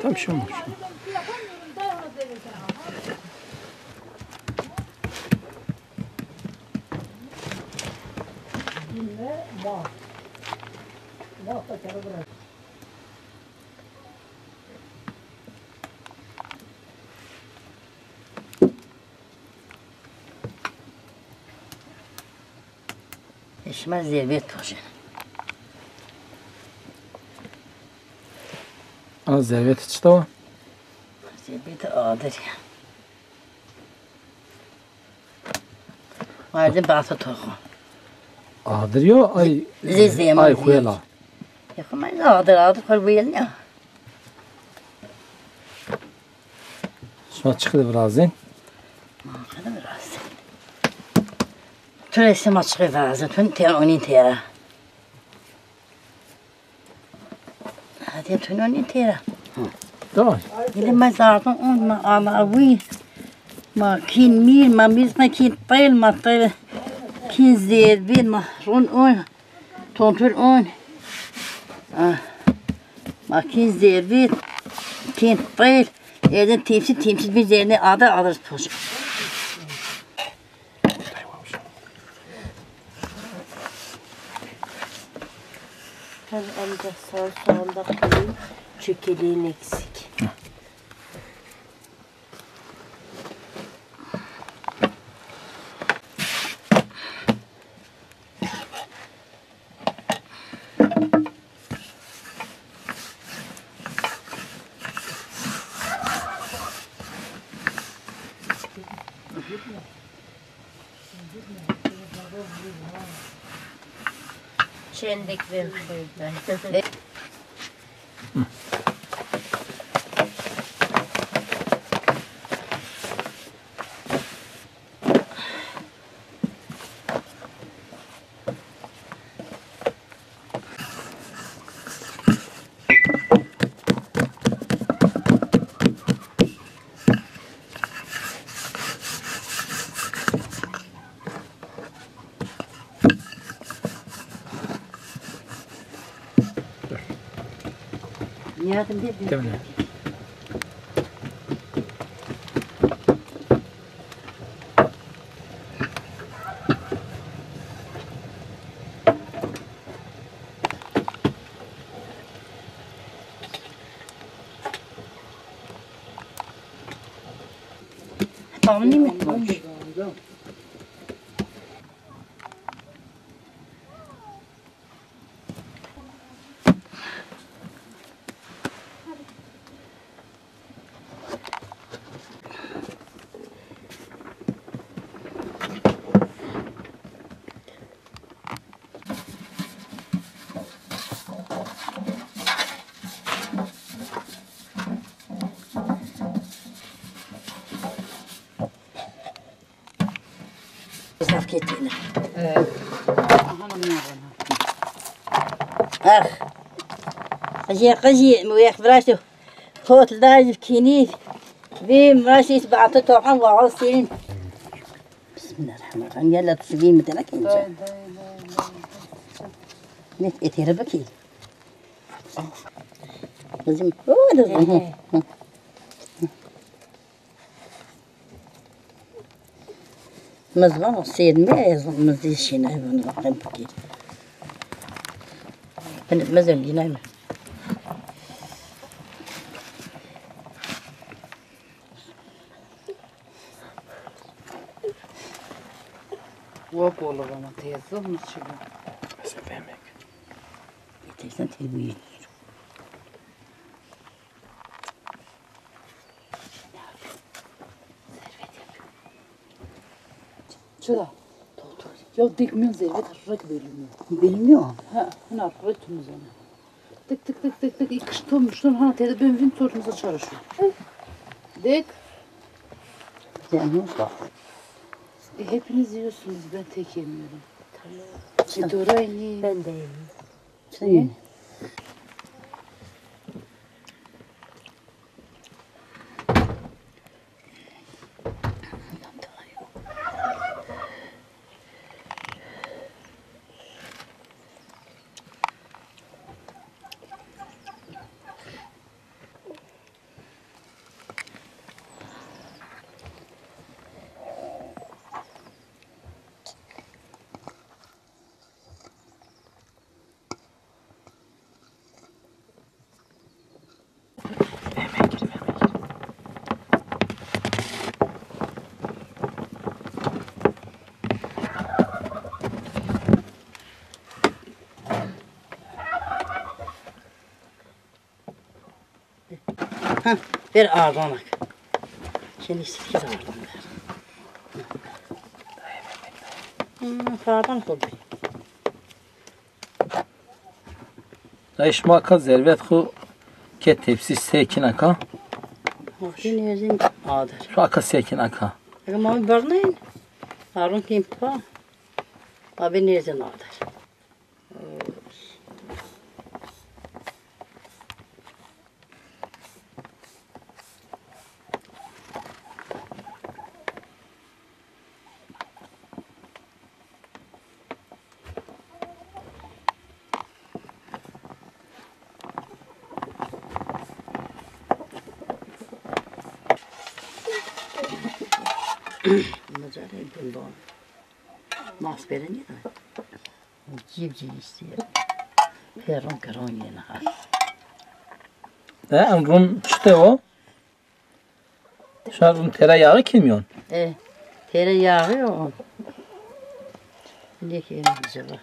Tamam şey olmuş. Eşime zervet hoşun. Ana zervet işte o. Zervet ağdır ya. Vardı batı toku. Ağdır yo ay. Zezeyem. Ay kuyala. Yakımayız ağdır kal bu yelin ya. Sonra çıktı birazdan. Hadi biraz. Türesim açık evazı. Tün ter onu tera. Hadi tün onu tera. Tamam. Yine mezardan onunla ağabey. Ma kin mir ma biz ma kin payl ma payl. Kin zer bir ma ron on. Tontur on. Ma kin zer bir. Kin payl. Yerden temsil bir yerine adı alırız poşu. Ben amca sağ soğanda koyayım. Çökeliğin eksik. Çendik ben koyayım. Nihat'ım bir. Tamam. Tamam değil mi? Zafk ettiğini. Ah. Kızı müyek bıraktı. Kotlar kini ve mraşis batı tokan var senin. Bismillahirrahmanirrahim. Yalla tusbih mi demek ince. Ne eteri bakayım. Kızım. O da. مزغن السيد ما يظن مزيشين هاي نقيم بكير أنا مازال ينام وابو لغما تيزم نشيل بس فهمك. يتيسن تلوين شو Ya dikmiyorsun zervet harrak bölünüyor. Bilmiyorum. Ha, hına harrakımız ona. Tık tık tık tık tık ikiştirmişler ha teyze ben vin sorumuza çalışıyor. Dik. Canım bak. Hepiniz yiyorsunuz ben tek yemiyorum. Tamam. Dorayni. Ben de yiyeyim. Sen Ha, ver ağırlanak. Şimdi sikir ağırlan ver. Pardon oldu. Dayışma ka zervet ku ke tepsi sekin aka. Şimdi özüm ağdır. Şu aka sekin aka. Ama barnayın. Harun kim pa? Abi nereden ağdır? Macara bundan. Mas veren ya da. Civciv istiyor. Peron peron yine ha. Rum işte o. Şu an rum tereyağı kilmiyorsun. Tereyağı yok. Ne ki acaba?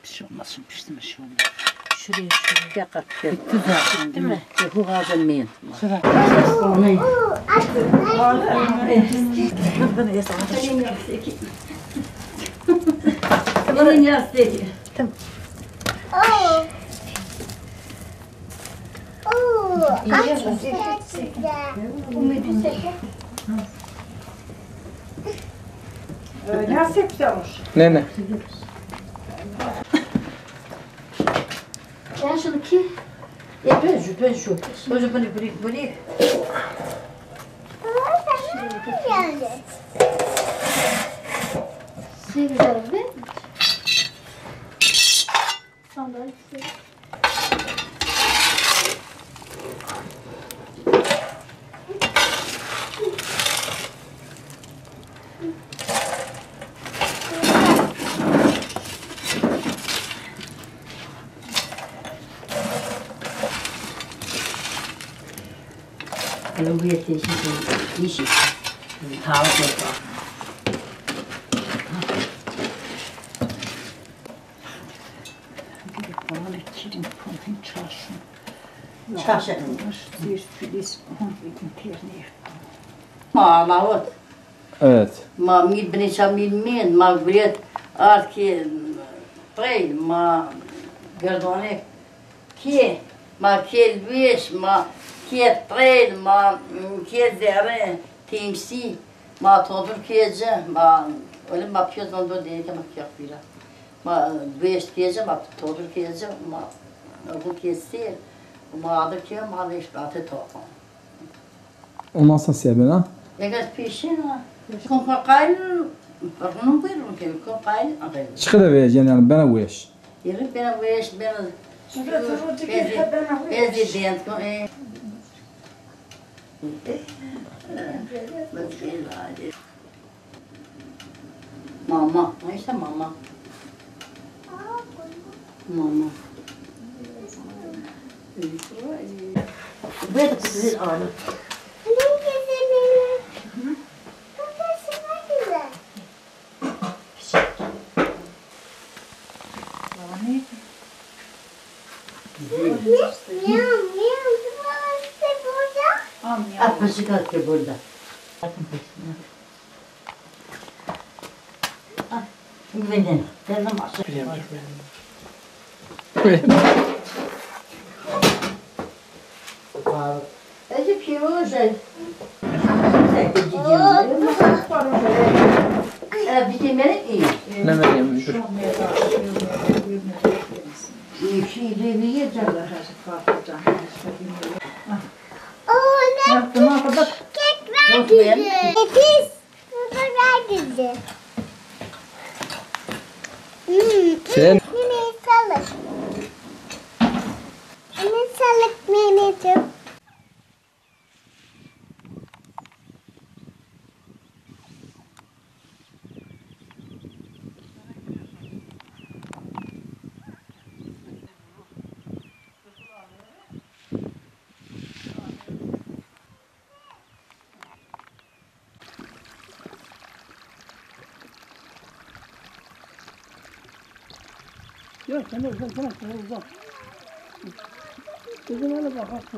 Bir şey olmasın pişti mi şey olmaz. Şuraya. Yakar. Güzel değil mi? Bu hazırlayın. Bunun yastığı. Ne? Ya şunu ki? Ben şu. Hoca bunu. Hani bu yettiği şey işi. Tavuk yapar. Çarşı. Malavut. Evet. Ma mil bnecha mil min, ma gret arki prey, ma gardone ki, ma kelvish, ma ket prey, ma ket zere temsi, ma todur kece, ma öyle ma piyaz ondan değil ki ma kyak bira. Ma beş kece, ma todur kece, ma bu kesi, ma adı ki, ma beş batı topa. Ondan sonra sebena. Eğer pişin ha. Com papai, não foi porque com papai, Çıkı da vereceksin yani bana bu iş. ele pena vez pena pes dentro é mama, isso é mama. Mama. Vai ter que dizer olha. Apıcık atıyor burada. Bakın peşine. Benim. Benim aşağı. Ece piyoje. Bitemeli iyi. Ne vereyim? Dur. İyi şey yiyeceğim. Kek verdi. Pis. Verdi. Sen Mini salık. Mini salık menücüm. Yok, sen uzak. Dedim hele bak,